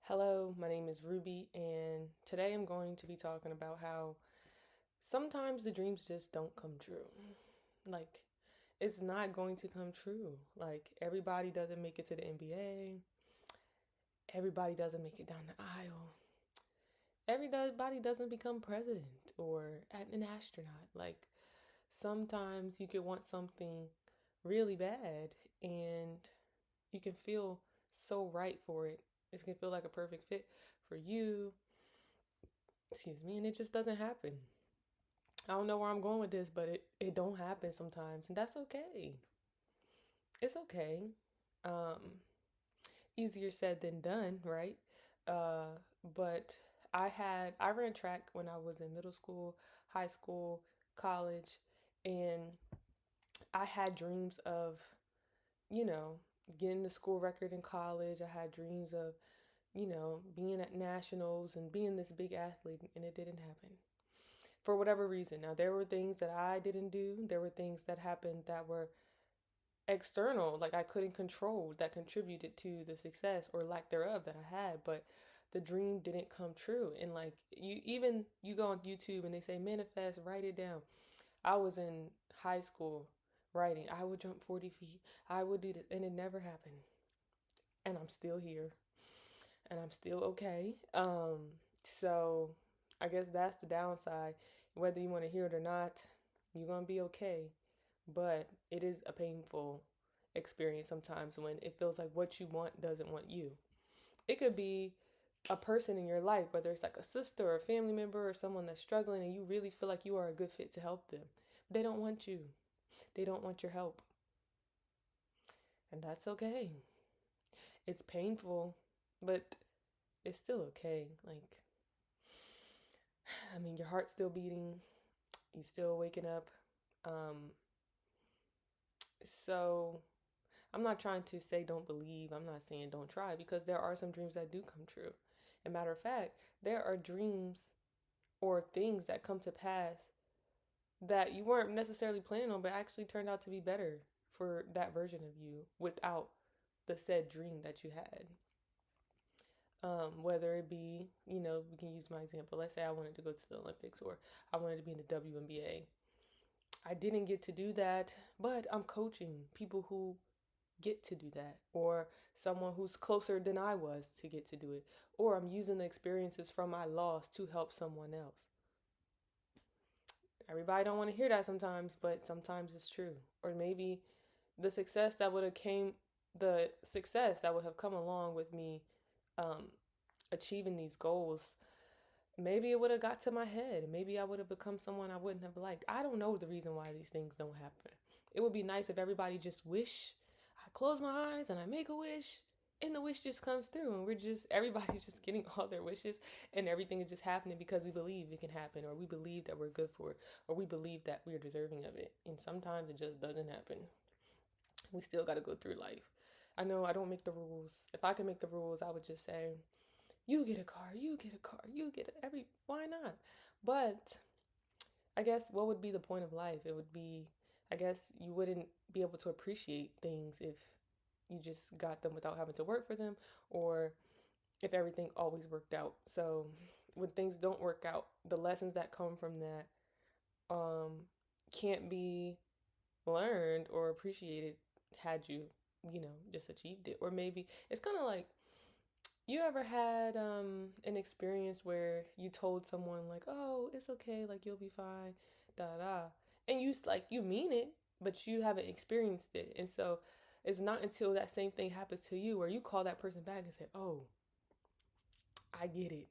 Hello, my name is Ruby, and today I'm going to be talking about how sometimes the dreams just don't come true. Like, it's not going to come true. Like, everybody doesn't make it to the NBA, everybody doesn't make it down the aisle, everybody doesn't become president or an astronaut. Like, sometimes you could want something really bad, and you can feel so right for it. It can feel like a perfect fit for you, excuse me, and it just doesn't happen. I don't know where I'm going with this, but it don't happen sometimes, and that's okay. It's okay. Um, Easier said than done, right? Uh, but I ran track when I was in middle school, high school, college, and I had dreams of, you know, getting the school record in college. I had dreams of, being at nationals and being this big athlete, and it didn't happen for whatever reason. Now, there were things that I didn't do, there were things that happened that were external, like I couldn't control, that contributed to the success or lack thereof that I had, but the dream didn't come true. And like you go on YouTube and they say manifest, write it down. I was in high school writing, I would jump 40 feet, I would do this, and it never happened. And I'm still here and I'm still okay. So I guess that's the downside. Whether you want to hear it or not, you're gonna be okay. But it is a painful experience sometimes when it feels like what you want doesn't want you. It could be a person in your life, whether it's like a sister or a family member or someone that's struggling and you really feel like you are a good fit to help them. But they don't want you. They don't want your help. And that's okay. It's painful, but it's still okay. Like, I mean, your heart's still beating, you still waking up. Um, so I'm not trying to say don't believe. I'm not saying don't try because there are some dreams that do come true. And matter of fact, there are dreams or things that come to pass that you weren't necessarily planning on, but actually turned out to be better for that version of you without the said dream that you had. Whether it be, we can use my example. Let's say I wanted to go to the Olympics or I wanted to be in the WNBA. I didn't get to do that, but I'm coaching people who get to do that, or someone who's closer than I was to get to do it, or I'm using the experiences from my loss to help someone else. Everybody don't want to hear that sometimes, but sometimes it's true. Or maybe the success that would have came, the success that would have come along with me um, achieving these goals, maybe it would have got to my head. Maybe I would have become someone I wouldn't have liked. I don't know the reason why these things don't happen. It would be nice if everybody just wish. I close my eyes and I make a wish, and the wish just comes through, and everybody's just getting all their wishes, and everything is just happening because we believe it can happen, or we believe that we're good for it, or we believe that we're deserving of it. And sometimes it just doesn't happen. We still got to go through life. I know I don't make the rules. If I could make the rules, I would just say, you get a car, you get a car, you get it. Why not? But I guess what would be the point of life? It would be, I guess you wouldn't be able to appreciate things if you just got them without having to work for them, or if everything always worked out. So when things don't work out, the lessons that come from that um, can't be learned or appreciated had you, just achieved it. Or maybe it's kind of like, you ever had an experience where you told someone like, "Oh, it's okay, like you'll be fine," da da, and you mean it, but you haven't experienced it, and so it's not until that same thing happens to you where you call that person back and say, "Oh, I get it.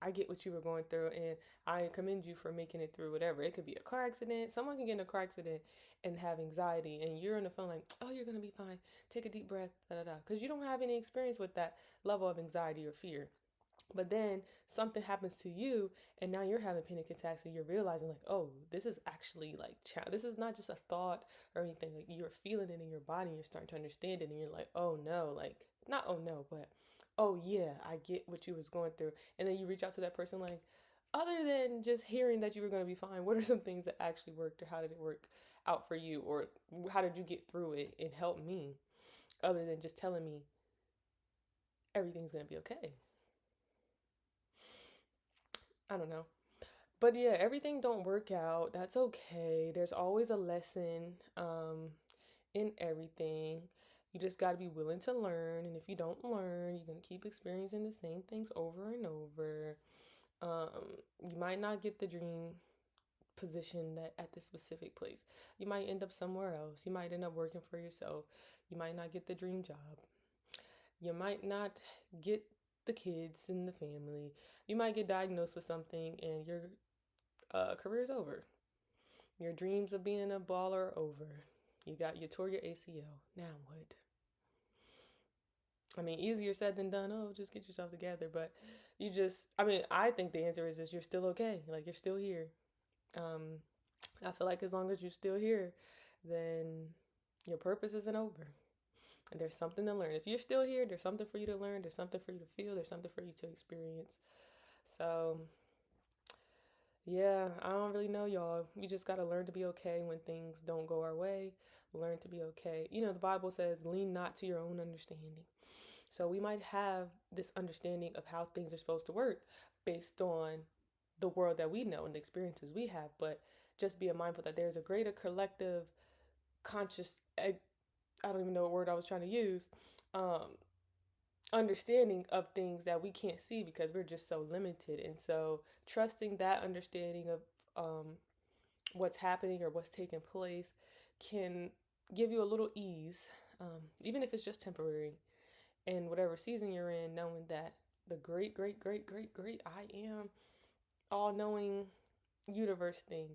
I get what you were going through, and I commend you for making it through whatever. It could be a car accident. Someone can get in a car accident and have anxiety, and you're on the phone like, oh, you're gonna be fine. Take a deep breath, da da da, because you don't have any experience with that level of anxiety or fear. But then something happens to you, and now you're having panic attacks, and you're realizing like, oh, this is actually like, this is not just a thought or anything. Like you're feeling it in your body, and you're starting to understand it, and you're like, oh no, like not oh no, but oh yeah, I get what you was going through. And then you reach out to that person like, other than just hearing that you were going to be fine, what are some things that actually worked, or how did it work out for you, or how did you get through it and help me, other than just telling me everything's going to be okay. I don't know. But yeah, everything don't work out. That's okay. There's always a lesson in everything. You just got to be willing to learn. And if you don't learn, you're going to keep experiencing the same things over and over. You might not get the dream position that at this specific place. You might end up somewhere else. You might end up working for yourself. You might not get the dream job. You might not get the kids in the family. You might get diagnosed with something and your career's over. Your dreams of being a baller are over. You tore your ACL. Now what? I mean, easier said than done. Oh, just get yourself together. But I mean, I think the answer is just you're still okay. Like you're still here. Um, I feel like as long as you're still here, then your purpose isn't over. And there's something to learn. If you're still here, there's something for you to learn. There's something for you to feel. There's something for you to experience. So, yeah, I don't really know, y'all. We just got to learn to be okay when things don't go our way. Learn to be okay. You know, the Bible says, lean not to your own understanding. So we might have this understanding of how things are supposed to work based on the world that we know and the experiences we have, but just be mindful that there's a greater collective conscious, I don't even know what word I was trying to use, um, understanding of things that we can't see because we're just so limited. And so trusting that understanding of what's happening or what's taking place can give you a little ease, even if it's just temporary. And whatever season you're in, knowing that the great, great, great, great, great I am all knowing universe thing,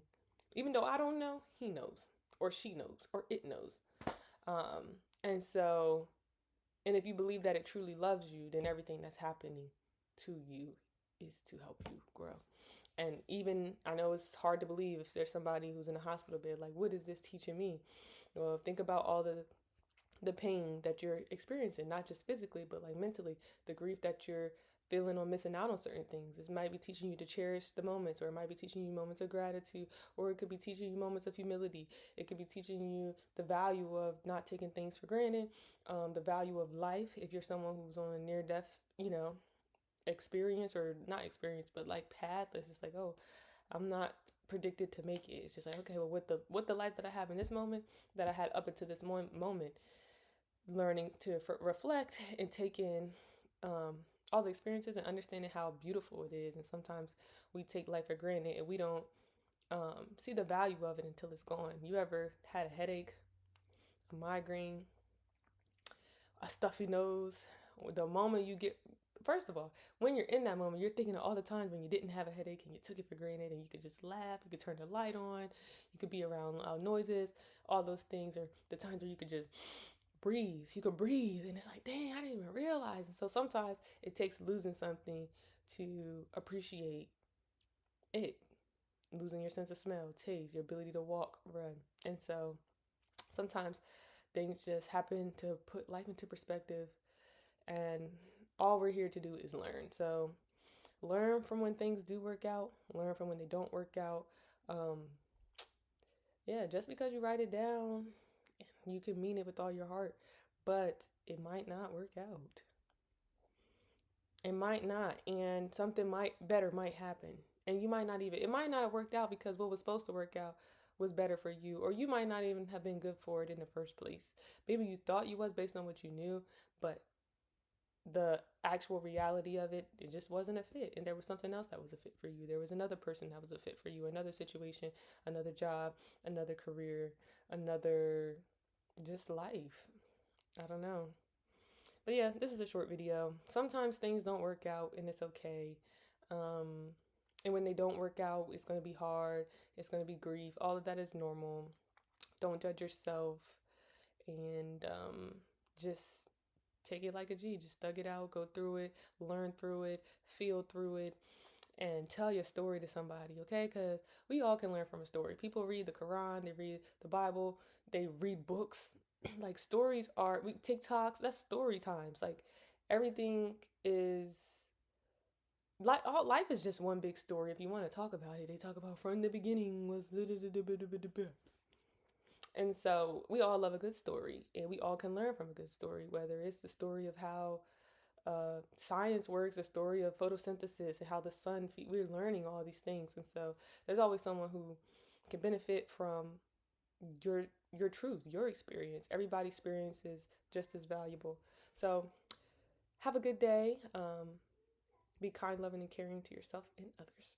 even though I don't know, he knows, or she knows, or it knows. And so, and if you believe that it truly loves you, then everything that's happening to you is to help you grow. And even, I know it's hard to believe if there's somebody who's in a hospital bed, like, what is this teaching me? Well, think about all the pain that you're experiencing, not just physically, but like mentally, the grief that you're feeling or missing out on certain things. This might be teaching you to cherish the moments, or it might be teaching you moments of gratitude, or it could be teaching you moments of humility. It could be teaching you the value of not taking things for granted, the value of life. If you're someone who's on a near death, experience, or not experience, but like path, it's just like, oh, I'm not predicted to make it. It's just like, okay, well, with the life that I have in this moment, that I had up until this moment, learning to reflect and take in all the experiences and understanding how beautiful it is. And sometimes we take life for granted and we don't see the value of it until it's gone. You ever had a headache, a migraine, a stuffy nose? The moment you get, first of all, when you're in that moment, you're thinking of all the times when you didn't have a headache and you took it for granted, and you could just laugh, you could turn the light on, you could be around loud noises, all those things, or the times where you could just breathe. You could breathe, and it's like, dang, I didn't even realize. And so sometimes it takes losing something to appreciate it. Losing your sense of smell, taste, your ability to walk, run. And so sometimes things just happen to put life into perspective, and all we're here to do is learn. So learn from when things do work out, learn from when they don't work out. Um, yeah, just because you write it down, you can mean it with all your heart, but it might not work out. It might not, and something might happen. And you might not even, it might not have worked out because what was supposed to work out was better for you, or you might not even have been good for it in the first place. Maybe you thought you was based on what you knew, but the actual reality of it, it just wasn't a fit. And there was something else that was a fit for you. There was another person that was a fit for you, another situation, another job, another career, another just life. I don't know. But yeah, this is a short video. Sometimes things don't work out and it's okay. Um, and when they don't work out, it's going to be hard. It's going to be grief. All of that is normal. Don't judge yourself, and just take it like a G. Just thug it out, go through it, learn through it, feel through it, and tell your story to somebody, okay? Because we all can learn from a story. People read the Quran, they read the Bible, they read books. Like stories are, we TikToks, that's story times. Like everything is, like all life is just one big story. If you want to talk about it, they talk about from the beginning was, and so we all love a good story, and we all can learn from a good story, whether it's the story of how science works, the story of photosynthesis and how the sun we're learning all these things. And so there's always someone who can benefit from your truth, your experience. Everybody's experience is just as valuable. So have a good day. Be kind, loving, and caring to yourself and others.